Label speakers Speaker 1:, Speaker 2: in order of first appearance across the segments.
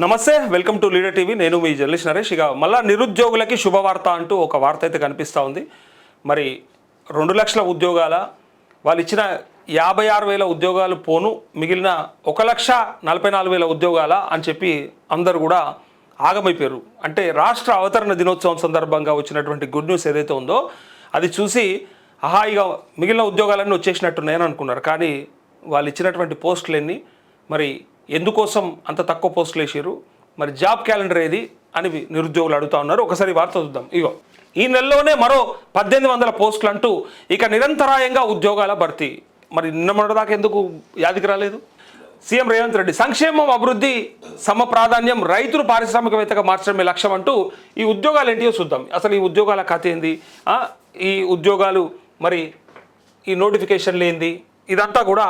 Speaker 1: నమస్తే, welcome to leader TV. నేను మీ journalist Naresh. ఇక మళ్ళా నిరుద్యోగులకి శుభవార్త అంటూ ఒక వార్త అయితే కనిపిస్తూ ఉంది. మరి 2 లక్షల ఉద్యోగాల, వాళ్ళు ఇచ్చిన 56,000 ఉద్యోగాలు పోను, మిగిలిన 1,44,000 ఉద్యోగాల అని చెప్పి అందరూ కూడా ఆగమైపోయారు. అంటే రాష్ట్ర అవతరణ దినోత్సవం సందర్భంగా వచ్చినటువంటి గుడ్ న్యూస్ ఏదైతే ఉందో అది చూసి ఇక మిగిలిన ఉద్యోగాలన్నీ వచ్చేసినట్టున్నాయని అనుకున్నారు. కానీ వాళ్ళు ఇచ్చినటువంటి పోస్టులు ఎన్ని, మరి ఎందుకోసం అంత తక్కువ పోస్టులు వేసారు, మరి జాబ్ క్యాలెండర్ ఏది అని నిరుద్యోగులు అడుగుతూ ఉన్నారు. ఒకసారి వార్త చూద్దాం. ఇగో ఈ నెలలోనే మరో 1,800 పోస్టులు అంటూ ఇక నిరంతరాయంగా ఉద్యోగాల భర్తీ. మరి నిన్న మొన్నటిదాకా ఎందుకు యాదికి రాలేదు? సీఎం రేవంత్ రెడ్డి సంక్షేమం అభివృద్ధి సమ ప్రాధాన్యం, రైతులు పారిశ్రామికవేత్తగా మార్చడమే లక్ష్యం అంటూ ఈ ఉద్యోగాలు ఏంటియో చూద్దాం. అసలు ఈ ఉద్యోగాల కథ ఏంది, ఈ ఉద్యోగాలు మరి ఈ నోటిఫికేషన్లు ఏంది, ఇదంతా కూడా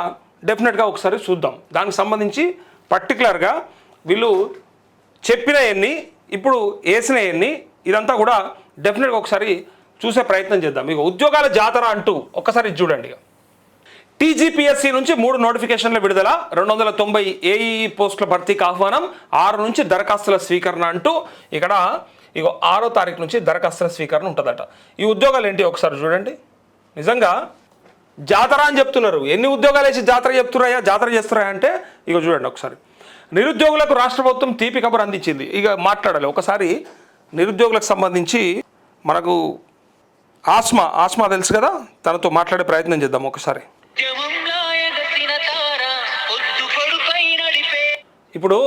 Speaker 1: డెఫినెట్గా ఒకసారి చూద్దాం. దానికి సంబంధించి పర్టికులర్గా వీళ్ళు చెప్పిన ఎన్ని, ఇప్పుడు వేసిన ఎన్ని, ఇదంతా కూడా డెఫినెట్గా ఒకసారి చూసే ప్రయత్నం చేద్దాం. ఇక ఉద్యోగాల జాతర అంటూ ఒకసారి చూడండి. టీజీపీఎస్సీ నుంచి 3 నోటిఫికేషన్ల విడుదల, 290 ఏఈ పోస్టుల భర్తీకి ఆహ్వానం, 6 నుంచి దరఖాస్తుల స్వీకరణ అంటూ ఇక్కడ 6వ తారీఖు నుంచి దరఖాస్తుల స్వీకరణ ఉంటుందట. ఈ ఉద్యోగాలు ఏంటి ఒకసారి చూడండి. నిజంగా జాతర అని చెప్తున్నారు. ఎన్ని ఉద్యోగాలు వేసి జాతర జాతర చేస్తున్నాయా అంటే చూడండి ఒకసారి. నిరుద్యోగులకు రాష్ట్ర ప్రభుత్వం తీపి కబురు అందించింది. ఇక మాట్లాడాలి ఒకసారి. నిరుద్యోగులకు సంబంధించి మనకు ఆస్మా తెలుసు కదా, తనతో మాట్లాడే ప్రయత్నం చేద్దాం ఒకసారి. ఇప్పుడు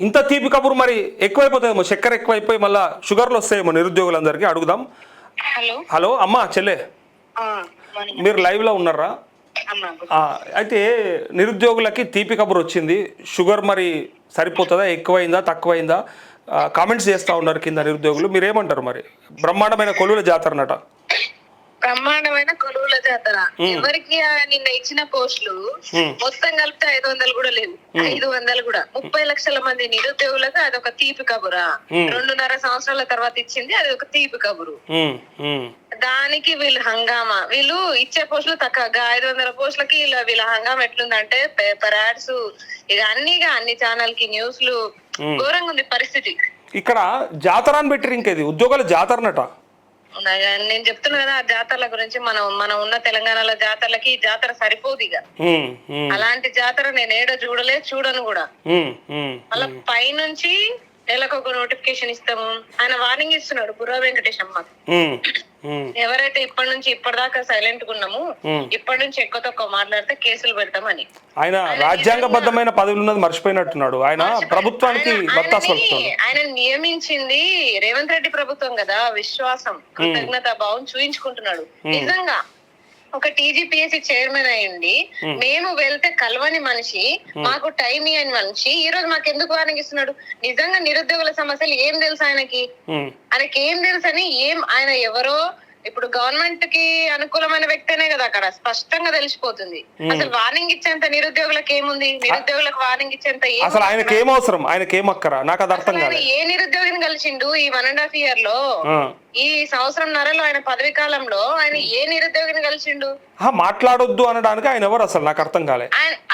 Speaker 1: ఇంత తీపి కబురు మరి ఎక్కువైపోతుందేమో, చక్కెర ఎక్కువైపోయి మళ్ళీ షుగర్లు వస్తాయేమో నిరుద్యోగులందరికీ. అడుగుదాం. హలో అమ్మా, చెల్లె, మీరు లైవ్లో ఉన్నారా? అయితే నిరుద్యోగులకి తీపి కబురు వచ్చింది. షుగర్ మరి సరిపోతుందా, ఎక్కువైందా, తక్కువైందా? కామెంట్స్ చేస్తూ ఉన్నారు కింద నిరుద్యోగులు. మీరేమంటారు? మరి బ్రహ్మాండమైన కొలువుల జాతరనట.
Speaker 2: బ్రహ్మాండమైన కొలువుల జాతర. ఎవరికి నిన్న ఇచ్చిన పోస్టులు మొత్తం కలిపితే 500 కూడా లేవు. 500 కూడా 30 లక్షల మంది నిరుద్యోగులకు అదొక తీపి కబురా? 2.5 సంవత్సరాల తర్వాత ఇచ్చింది, అది ఒక తీపి కబురు. దానికి వీళ్ళు హంగామా, వీళ్ళు ఇచ్చే పోస్టులు తక్కువగా 500 పోస్టులకి వీళ్ళ హంగామా ఎట్లుందంటే పేపర్ యాడ్స్, ఇక అన్ని ఛానల్ కి న్యూస్లు, ఘోరంగా ఉంది పరిస్థితి.
Speaker 1: ఇక్కడ జాతర అని పెట్టిరు, ఇంకేది ఉద్యోగాల జాతరనట.
Speaker 2: నేను చెప్తున్నా కదా, ఆ జాతరల గురించి. మనం ఉన్న తెలంగాణలో జాతరలకి ఈ జాతర సరిపోదు. ఇక అలాంటి జాతర నేను ఏడో చూడను కూడా. మళ్ళా పైనుంచి నెలకు నోటిఫికేషన్ ఇస్తాము ఆయన వార్నింగ్ ఇస్తున్నాడు బుర్రా వెంకటేశమ్మ. ఎవరైతే ఇప్పటిదాకా సైలెంట్ గా ఉన్నాము, ఇప్పటి నుంచి ఎక్కువ తక్కువ మాట్లాడితే కేసులు పెడతామని.
Speaker 1: ఆయన రాజ్యాంగబద్ధమైన పదవులు ఉన్నది మర్చిపోయినట్టున్నాడు. ఆయన ప్రభుత్వానికి
Speaker 2: ఆయన నియమించింది రేవంత్ రెడ్డి ప్రభుత్వం కదా. విశ్వాసం, కృతజ్ఞత భావం చూయించుకుంటున్నాడు. నిజంగా ఒక టీజీపీఎస్సీ చైర్మన్ అయ్యింది, మేము వెళ్తే కలవని మనిషి, మాకు టైం ఇవ్వని మనిషి, ఈ రోజు మాకు ఎందుకు వార్నింగ్ ఇస్తున్నాడు? నిజంగా నిరుద్యోగుల సమస్యలు ఏం తెలుసు ఆయనకి ఏం తెలుసు అని. ఆయన ఎవరో ఇప్పుడు గవర్నమెంట్ కి అనుకూలమైన వ్యక్తినే కదా, అక్కడ స్పష్టంగా తెలిసిపోతుంది. అసలు వార్నింగ్ ఇచ్చేంత నిరుద్యోగులకు ఏముంది? నిరుద్యోగులకు వార్నింగ్ ఇచ్చేంత
Speaker 1: అసలు ఆయనకి ఏం అవసరం, ఆయనకి ఏం అక్కర? నాకు అది అర్థం కాదు.
Speaker 2: ఏ నిరుద్యోగిని కలిసిండు ఈ 1.5 year లో? ఈ సంవత్సరంన్నరలో ఆయన పదవి కాలంలో ఆయన ఏ నిరుద్యోగిని కలిసిండు?
Speaker 1: మాట్లాడొద్దు అనడానికి ఆయన ఎవరు అసలు? నాకు అర్థం కాలే.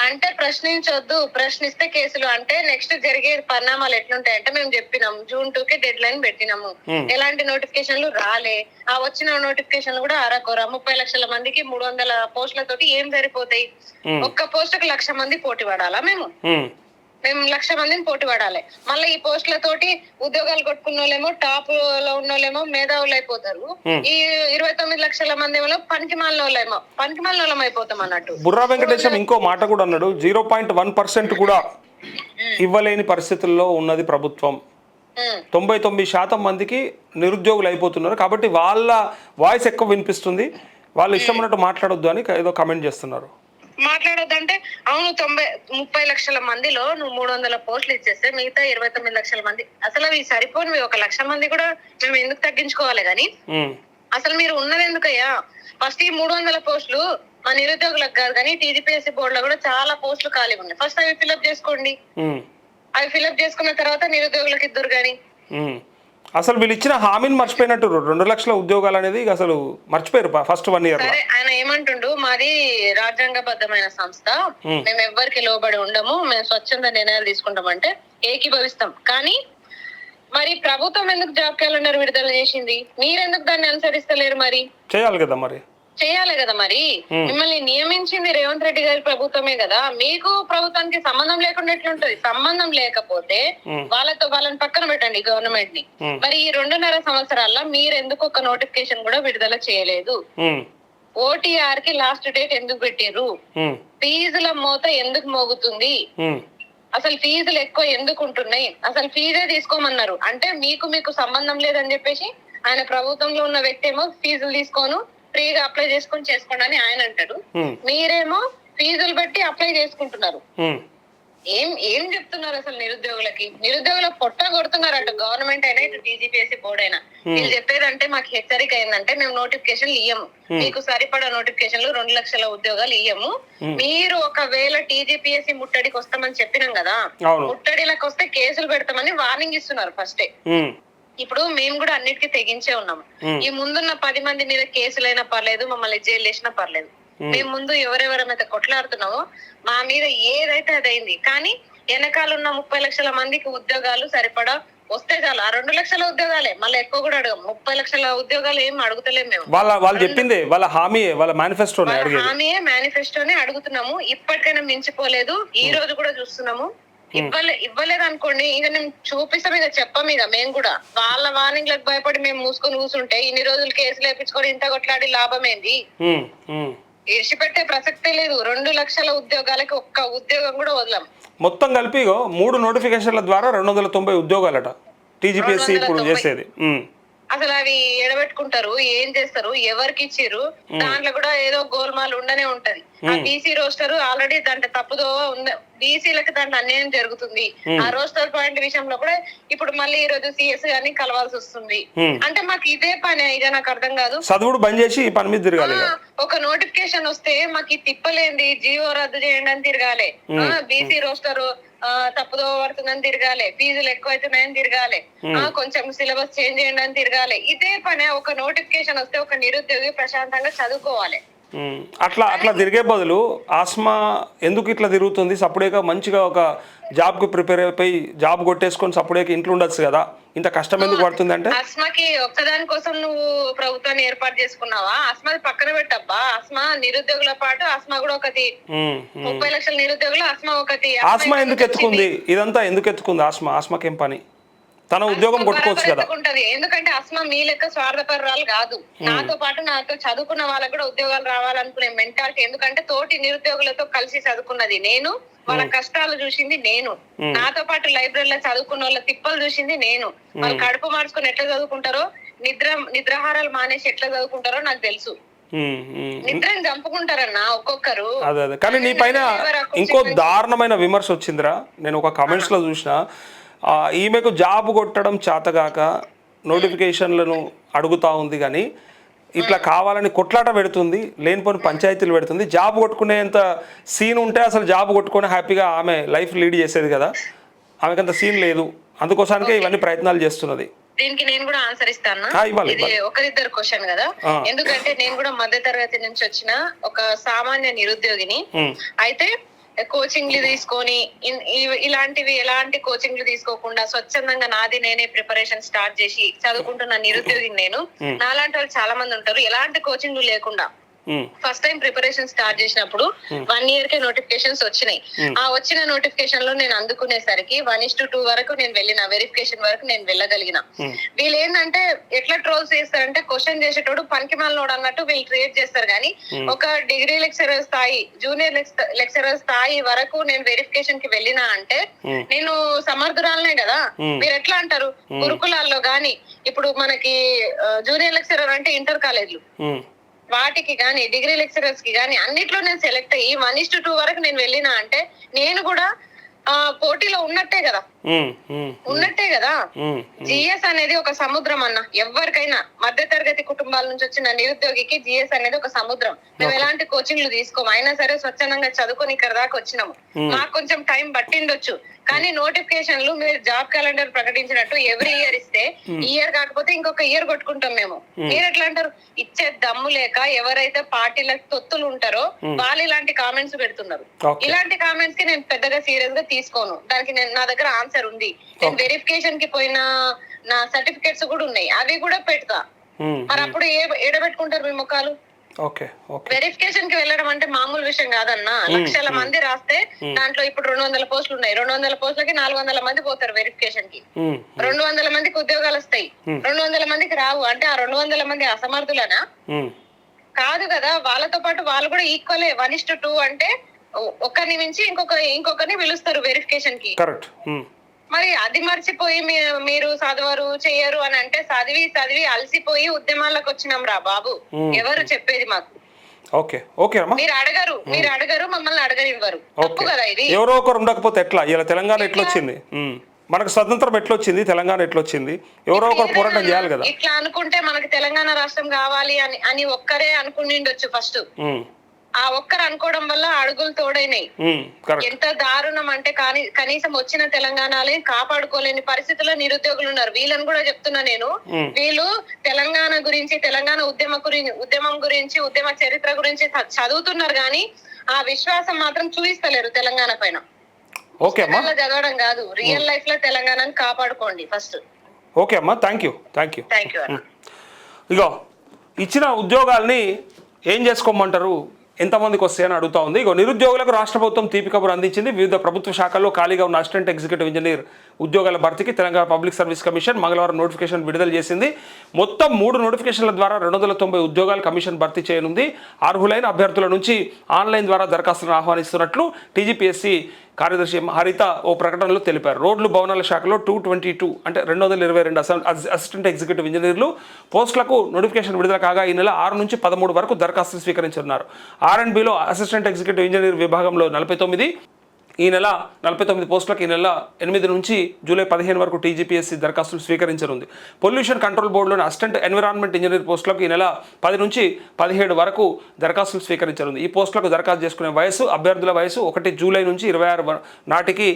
Speaker 2: అంటే ప్రశ్నించొద్దు, ప్రశ్నిస్తే కేసులు. అంటే నెక్స్ట్ జరిగే పరిణామాలు ఎట్లుంటాయంటే, మేము చెప్పినాం June 2 కి డెడ్ లైన్ పెట్టినాము, ఎలాంటి నోటిఫికేషన్లు రాలే. ఆ వచ్చిన నోటిఫికేషన్ కూడా అరకొర 30 లక్షల మందికి 300 పోస్టులతోటి ఏం సరిపోతాయి? ఒక్క పోస్టుకు 1,00,000 మంది పోటీ పడాలా? మేము 1,00,000 మందిని పోటీ పడాలి. మళ్ళీ ఈ పోస్టులతోటి ఉద్యోగాలు కొట్టుకున్న వాళ్ళేమో టాప్ లో ఉన్న వాళ్ళేమో మేధావులు అయిపోతారు. ఈ 29 లక్షల మంది ఏమో పనికిమాలిన వాళ్ళం అయిపోతాం అన్నట్టు.
Speaker 1: బుర్రా వెంకటేశం ఇంకో మాట కూడా అన్నాడు, 0.1% కూడా ఇవ్వలేని పరిస్థితుల్లో ఉన్నది ప్రభుత్వం. 99% మందికి నిరుద్యోగులు అయిపోతున్నారు, కాబట్టి వాళ్ళ వాయిస్ ఎక్కువ వినిపిస్తుంది, వాళ్ళు ఇష్టం ఉన్నట్టు మాట్లాడొద్దు అని ఏదో కమెంట్ చేస్తున్నారు.
Speaker 2: మాట్లాడొద్దంటే అవును, 30 లక్షల మందిలో నువ్వు 300 పోస్టులు ఇచ్చేస్తే మిగతా 29 లక్షల మంది అసలు అవి సరిపోనివి. 1,00,000 మంది కూడా మేము ఎందుకు తగ్గించుకోవాలి? గాని అసలు మీరు ఉన్నది ఎందుకయ్యా? ఫస్ట్ ఈ 300 పోస్టులు మా నిరుద్యోగులకు కాదు, కానీ టీజీపీఎస్సీ బోర్డు లో కూడా చాలా పోస్టులు ఖాళీ ఉన్నాయి. ఫస్ట్ అవి ఫిల్అప్ చేసుకోండి. అవి ఫిల్అప్ చేసుకున్న తర్వాత నిరుద్యోగులకు ఇద్దరు గాని.
Speaker 1: అసలు వీళ్ళు ఇచ్చిన హామీని మర్చిపోయినట్టు 2 లక్షల ఉద్యోగాలు అనేది అసలు మర్చిపోయారు ఫస్ట్ 1 year లో.
Speaker 2: సరే ఆయన ఏమంటుండు, మాది రాజ్యాంగబద్ధమైన సంస్థ, మేము ఎవ్వరికి లోబడి ఉండము, మేము స్వచ్ఛంద నిర్ణయాలు తీసుకుంటామంటే ఏకీభవిస్తాం. కానీ మరి ప్రభుత్వం ఎందుకు జాబ్ క్యాలెండర్ విడుదల చేసింది? మీరెందుకు దాన్ని అనుసరిస్తలేరు? మరి
Speaker 1: చేయాలి కదా, మరి
Speaker 2: చేయాలి కదా. మరి మిమ్మల్ని నియమించింది రేవంత్ రెడ్డి గారి ప్రభుత్వమే కదా. మీకు ప్రభుత్వానికి సంబంధం లేకుండా ఎట్లుంటది? సంబంధం లేకపోతే వాళ్ళని పక్కన పెట్టండి, గవర్నమెంట్ ని. మరి ఈ 2.5 సంవత్సరాల్లో మీరు ఎందుకు ఒక నోటిఫికేషన్ కూడా విడుదల చేయలేదు? ఓటీఆర్ కి లాస్ట్ డేట్ ఎందుకు పెట్టారు? ఫీజుల మోత ఎందుకు మోగుతుంది? అసలు ఫీజులు ఎక్కువ ఎందుకు ఉంటున్నాయి? అసలు ఫీజే తీసుకోమన్నారు అంటే మీకు సంబంధం లేదని చెప్పేసి ఆయన ప్రభుత్వంలో ఉన్న వ్యక్తి ఏమో ఫీజులు తీసుకోను, ఫ్రీగా అప్లై చేసుకోండి అని ఆయన అంటాడు. మీరేమో ఫీజులు బట్టి అప్లై చేసుకుంటున్నారు. ఏం చెప్తున్నారు అసలు నిరుద్యోగుల పొట్ట కొడుతున్నారు. అటు గవర్నమెంట్ అయినా ఇటు టీజీపీఎస్సీ బోర్డు అయినా. వీళ్ళు చెప్పేదంటే మాకు హెచ్చరిక ఏంటంటే, మేము నోటిఫికేషన్లు ఇయ్యము, మీకు సరిపడా నోటిఫికేషన్లు 2 లక్షల ఉద్యోగాలు ఇయ్యము. మీరు ఒకవేళ టీజీపీఎస్సీ ముట్టడికి వస్తామని చెప్పినాం కదా, ముట్టడిలకు వస్తే కేసులు పెడతామని వార్నింగ్ ఇస్తున్నారు ఫస్టే. ఇప్పుడు మేము కూడా అన్నిటికీ తెగించే ఉన్నాము. ఈ ముందున్న 10 మంది మీద కేసులైనా పర్లేదు, మమ్మల్ని జైలు వేసినా పర్లేదు. మేము ముందు ఎవరెవరైతే కొట్లాడుతున్నామో మా మీద ఏదైతే అదైంది. కానీ వెనకాలన్న 30 లక్షల మందికి ఉద్యోగాలు సరిపడా వస్తే చాలు. ఆ 2 లక్షల ఉద్యోగాలే, మళ్ళీ ఎక్కువ కూడా అడగం. 30 లక్షల ఉద్యోగాలు ఏం అడుగుతలేము మేము. వాళ్ళు
Speaker 1: చెప్పింది వాళ్ళ హామీయే, వాళ్ళ
Speaker 2: మేనిఫెస్టోనే అడుగుతున్నాము. ఇప్పటికైనా మించిపోలేదు. ఈ రోజు కూడా చూస్తున్నాము. ఇవ్వలేదు అనుకోండి, ఇక నేను చూపిస్తాం, ఇక చెప్పం. ఇక మేము కూడా వాళ్ళ వార్నింగ్లకు భయపడి మేము మూసుకొని కూర్చుంటే ఇన్ని రోజులు కేసులు వేపించుకొని ఇంత కొట్లాడి లాభం ఏంది? ఇడిచిపెట్టే ప్రసక్తే లేదు. 2 లక్షల ఉద్యోగాలకి ఒక్క ఉద్యోగం కూడా వదలం.
Speaker 1: మొత్తం కలిపి 3 నోటిఫికేషన్ల ద్వారా 290 ఉద్యోగాలట టీజీపీఎస్సీ ఇప్పుడు చేసేది.
Speaker 2: అసలు అవి ఎడబెట్టుకుంటారు, ఏం చేస్తారు, ఎవరికి ఇచ్చిర్రు? దాంట్లో కూడా ఏదో గోల్మాల్ ఉండనే ఉంటది. ఆ బీసీ రోస్టర్ ఆల్రెడీ దాంట్లో తప్పుదో ఉంది, బీసీలకు దాంట్లో అన్యాయం జరుగుతుంది. ఆ రోస్టర్ పాయింట్ విషయంలో కూడా ఇప్పుడు మళ్ళీ ఈ రోజు సిఎస్ గారిని కలవాల్సి వస్తుంది. అంటే మాకు ఇదే పని. ఇక నాకు అర్థం కాదు,
Speaker 1: చదువుడు బంద్ చేసి ఈ పని మీద తిరగాలి.
Speaker 2: ఒక నోటిఫికేషన్ వస్తే మాకు తిప్పలేంది, జీవో రద్దు చేయండి అని తిరగాలి, బీసీ రోస్టర్ తప్పుదో పడుతుందని తిరగాలి, ఫీజులు ఎక్కువైతున్నాయని తిరగాలి, కొంచెం సిలబస్ చేంజ్ చేయండి అని తిరగాలి. ఇదే పని. ఒక నోటిఫికేషన్ వస్తే ఒక నిరుద్యోగి ప్రశాంతంగా చదువుకోవాలి.
Speaker 1: అట్లా తిరిగే బదులు ఆస్మా ఎందుకు ఇట్లా తిరుగుతుంది? సప్పుడేగా మంచిగా ఒక జాబ్కి ప్రిపేర్ అయిపోయి జాబ్ కొట్టేసుకొని సప్పుడేగా ఇంట్లో ఉండొచ్చు కదా, ఇంత కష్టం ఎందుకు పడుతుంది? అంటే
Speaker 2: ఆస్మాకి ఒక్కదాని కోసం నువ్వు ప్రభుత్వాన్ని ఏర్పాటు చేసుకున్నావా? ఆస్మా పక్కన పెట్టబ్బా. ఆస్మా నిరుద్యోగుల పాటు ఆస్మా కూడా ఒకటి. 30 లక్షల నిరుద్యోగులు ఆస్మా ఒకటి.
Speaker 1: ఆస్మా ఎందుకు ఎత్తుకుంది? ఇదంతా ఎందుకు ఎత్తుకుంది ఆస్మాకేం పని? తన ఉద్యోగం కొట్టుకోవచ్చు కదా.
Speaker 2: ఎందుకంటే ఆస్మా మీ లెక్క స్వార్థపరాలు కాదు. నాతో పాటు నాతో చదువుకున్న వాళ్ళకు కూడా ఉద్యోగాలు రావాలనుకునే మెంటాలిటీ. ఎందుకంటే తోటి నిరుద్యోగులతో కలిసి చదువుకున్నది నేను, వాళ్ళ కష్టాలు చూసింది నేను. నాతో పాటు లైబ్రరీలో చదువుకున్న వాళ్ళ తిప్పలు చూసింది నేను. వాళ్ళు కడుపు మార్చుకొని ఎట్లా చదువుకుంటారో, నిద్రాహారాలు మానేసి ఎట్లా చదువుకుంటారో నాకు తెలుసు. నిద్రని చంపుకుంటారన్నా ఒక్కొక్కరు.
Speaker 1: అదే కానీ నీ పైన ఇంకో దారుణమైన విమర్శ వచ్చిందిరా. నేను ఒక కామెంట్స్ లో చూసిన, ఈమెకు జాబ్ కొట్టడం చేతగాక నోటిఫికేషన్లను అడుగుతా ఉంది, కానీ ఇట్లా కావాలని కొట్లాట పెడుతుంది, లేనిపోని పంచాయతీలు పెడుతుంది. జాబ్ కొట్టుకునేంత సీన్ ఉంటే అసలు జాబ్ కొట్టుకొని హ్యాపీగా ఆమె లైఫ్ లీడ్ చేసేది కదా. ఆమెకంత సీన్ లేదు, అందుకోసానికే ఇవన్నీ ప్రయత్నాలు చేస్తున్నది.
Speaker 2: దీనికి నేను కూడా ఆన్సర్ ఇస్తాను. ఇది ఒకరిద్దరు క్వశ్చన్ కదా, ఎందుకంటే నేను కూడా మధ్య తరగతి నుంచి వచ్చిన ఒక సామాన్య నిరుద్యోగిని. అయితే కోచింగ్లు తీసుకొని ఇలాంటివి ఎలాంటి కోచింగ్లు తీసుకోకుండా స్వచ్ఛందంగా నాది నేనే ప్రిపరేషన్ స్టార్ట్ చేసి చదువుకుంటున్న నిరుద్యోగిని నేను. నాలాంటి వాళ్ళు చాలా మంది ఉంటారు ఎలాంటి కోచింగ్లు లేకుండా. ఫస్ట్ టైం ప్రిపరేషన్ స్టార్ట్ చేసినప్పుడు 1 year కే నోటిఫికేషన్స్ వచ్చినాయి. ఆ వచ్చిన నోటిఫికేషన్ లో నేను అందుకునేసరికి 1:2 వరకు నేను వెళ్ళిన, వెరిఫికేషన్ వరకు నేను వెళ్ళగలిగిన. వీళ్ళు ఏంటంటే ఎట్లా ట్రోల్స్ చేస్తారంటే, క్వశ్చన్ చేసేటోడు పనికి మాలినోడు అన్నట్టు వీళ్ళు క్రియేట్ చేస్తారు. కానీ ఒక డిగ్రీ లెక్చరర్ స్థాయి, జూనియర్ లెక్చరర్ స్థాయి వరకు నేను వెరిఫికేషన్ కి వెళ్ళినా అంటే నేను సమర్థురాలనే కదా. మీరు ఎట్లా అంటారు? గురుకులాల్లో గాని, ఇప్పుడు మనకి జూనియర్ లెక్చరర్ అంటే ఇంటర్ కాలేజ్లు, వాటికి కానీ డిగ్రీ లెక్చరర్స్ కి కానీ అన్నిట్లో నేను సెలెక్ట్ అయ్యి 1:2 వరకు నేను వెళ్ళినా అంటే నేను కూడా పోటీలో ఉన్నట్టే కదా. ఉన్నట్టే కదా. జిఎస్ అనేది ఒక సముద్రం అన్న, ఎవరికైనా మధ్య తరగతి కుటుంబాల నుంచి వచ్చిన నిరుద్యోగికి జిఎస్ అనేది ఒక సముద్రం. మేము ఎలాంటి కోచింగ్లు తీసుకోము, అయినా సరే స్వచ్ఛందంగా చదువుకొని ఇక్కడ దాకా వచ్చినాము. మాకు కొంచెం టైం పట్టిండొచ్చు, కానీ నోటిఫికేషన్లు మీరు జాబ్ క్యాలెండర్ ప్రకటించినట్టు ఎవ్రీ ఇయర్ ఇస్తే ఇయర్ కాకపోతే ఇంకొక ఇయర్ కొట్టుకుంటాం మేము. మీరు ఎట్లా అంటారు? ఇచ్చే దమ్ము లేక ఎవరైతే పార్టీలకు తొత్తులు ఉంటారో వాళ్ళు ఇలాంటి కామెంట్స్ పెడుతున్నారు. ఇలాంటి కామెంట్స్ కి నేను పెద్దగా సీరియస్ గా తీసుకోను. దానికి నా దగ్గర ఆన్సర్ ఉంది. నేను వెరిఫికేషన్ కి పోయిన నా సర్టిఫికేట్స్ కూడా ఉన్నాయి, అవి కూడా పెడతా. మరి అప్పుడు ఏడబెట్టుకుంటారు మీ ముఖాలు? వెరిఫికేషన్ కి వెళ్ళడం అంటే మామూలు విషయం కాదన్నా. లక్షల మంది రాస్తే దాంట్లో ఇప్పుడు 200 పోస్టులు ఉన్నాయి. 200 పోస్టులకి 400 మంది పోతారు వెరిఫికేషన్ కి. 200 మందికి ఉద్యోగాలు వస్తాయి, 200 మందికి రావు. అంటే ఆ 200 మంది అసమర్థులనా? కాదు కదా. వాళ్ళతో పాటు వాళ్ళు కూడా ఈక్వలే. 1:2 అంటే ఒకరిని మించి ఇంకొకరిని పిలుస్తారు వెరిఫికేషన్ కి. మరి అది మర్చిపోయి మీరు చదవరు చెయ్యరు అని అంటే చదివి అలసిపోయి ఉద్యమాలకు వచ్చినాం రా బాబు. ఎవరు చెప్పేది మాకు? మీరు అడగరు, మమ్మల్ని అడగనివ్వరు. తప్పు కదా ఇది.
Speaker 1: ఎవరో ఒకరు ఉండకపోతే ఎట్లా? ఇలా తెలంగాణ ఎట్లా వచ్చింది? మనకు స్వతంత్రం ఎట్లా వచ్చింది? తెలంగాణ ఎట్లా వచ్చింది? ఎవరో ఒకరు పోరాటం చేయాలి కదా.
Speaker 2: ఇట్లా అనుకుంటే మనకి తెలంగాణ రాష్ట్రం కావాలి అని ఒక్కరే అనుకునిండొచ్చు ఫస్ట్. ఆ ఒక్కరు అనుకోవడం వల్ల అడుగులు తోడైనాయి. ఎంత దారుణం అంటే కనీసం వచ్చిన తెలంగాణని కాపాడుకోలేని పరిస్థితుల్లో నిరుద్యోగులు ఉన్నారు. వీళ్ళని కూడా చెప్తున్నా నేను. వీళ్ళు తెలంగాణ గురించి, తెలంగాణ ఉద్యమం గురించి, ఉద్యమ చరిత్ర గురించి చదువుతున్నారు కానీ ఆ విశ్వాసం మాత్రం చూపిస్తలేరు తెలంగాణ పైన. చదవడం కాదు, రియల్ లైఫ్ లో తెలంగాణని కాపాడుకోండి ఫస్ట్.
Speaker 1: ఓకే అమ్మా, థ్యాంక్ యూ. ఇగో ఇచ్చిన ఉద్యోగాల్ని ఏం చేసుకోమంటారు, ఎంతమందికి వస్తాయని అడుగుతా ఉంది. ఇగో నిరుద్యోగులకు రాష్ట్ర ప్రభుత్వం తీపి కబురు అందించింది. వివిధ ప్రభుత్వ శాఖల్లో ఖాళీగా ఉన్న అసిస్టెంట్ ఎగ్జిక్యూటివ్ ఇంజనీర్ ఉద్యోగాల భర్తీకి తెలంగాణ పబ్లిక్ సర్వీస్ కమిషన్ మంగళవారం నోటిఫికేషన్ విడుదల చేసింది. మొత్తం 3 నోటిఫికేషన్ల ద్వారా 290 ఉద్యోగాలు కమిషన్ భర్తీ చేయనుంది. అర్హులైన అభ్యర్థుల నుంచి ఆన్లైన్ ద్వారా దరఖాస్తులను ఆహ్వానిస్తున్నట్లు టీజీపీఎస్సీ కార్యదర్శి హరిత ఓ ప్రకటనలో తెలిపారు. రోడ్లు భవనాల శాఖలో 222 అంటే 222 అసిస్టెంట్ ఎగ్జిక్యూటివ్ ఇంజనీర్లు పోస్టులకు నోటిఫికేషన్ విడుదల కాగా ఈ నెల 6 నుంచి 13 వరకు దరఖాస్తులు స్వీకరించనున్నారు. R&Bలో అసిస్టెంట్ ఎగ్జిక్యూటివ్ ఇంజనీర్ విభాగంలో 49, ఈ నెల 49 పోస్టులకు ఈ నెల 8 నుంచి జూలై 15 వరకు టీజీపీఎస్సీ దరఖాస్తులు స్వీకరించనుంది. పొల్యూషన్ కంట్రోల్ బోర్డులోని అసిస్టెంట్ ఎన్విరాన్మెంట్ ఇంజనీర్ పోస్టులకు ఈ నెల 10 నుంచి 17 వరకు దరఖాస్తులు స్వీకరించనుంది. ఈ పోస్టులకు దరఖాస్తు చేసుకునే వయసు, అభ్యర్థుల వయసు 1 జూలై నుంచి 26 నాటికి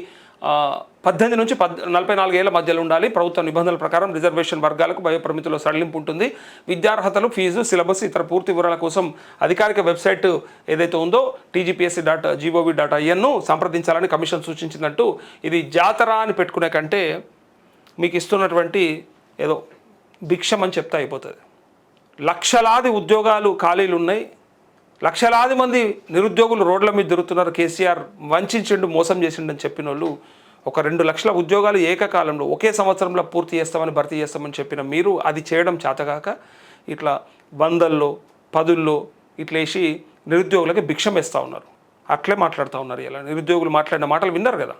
Speaker 1: 18 నుంచి 44 ఏళ్ల మధ్యలో ఉండాలి. ప్రభుత్వ నిబంధనల ప్రకారం రిజర్వేషన్ వర్గాలకు వయోపరిమితిలో సడలింపు ఉంటుంది. విద్యార్హతలు, ఫీజు, సిలబస్, ఇతర పూర్తి వివరాల కోసం అధికారిక వెబ్సైట్ ఏదైతే ఉందో tgpsc.gov.in సంప్రదించాలని కమిషన్ సూచించిందంటూ, ఇది జాతర అని పెట్టుకునే కంటే మీకు ఇస్తున్నటువంటి ఏదో భిక్షం అని చెప్తే అయిపోతుంది. లక్షలాది ఉద్యోగాలు ఖాళీలు ఉన్నాయి. లక్షలాది మంది నిరుద్యోగులు రోడ్ల మీద తిరుగుతున్నారు. కేసీఆర్ వంచిండు, మోసం చేసిండని చెప్పిన వాళ్ళు ఒక 2 లక్షల ఉద్యోగాలు ఏకకాలంలో ఒకే సంవత్సరంలో పూర్తి చేస్తామని, భర్తీ చేస్తామని చెప్పిన మీరు అది చేయడం చేతగాక ఇట్లా 100ల్లో 10ల్లో ఇట్లేసి నిరుద్యోగులకి భిక్షం వేస్తూ ఉన్నారు. అట్లే మాట్లాడుతూ ఉన్నారు. ఇలా నిరుద్యోగులు మాట్లాడిన మాటలు విన్నారు కదా.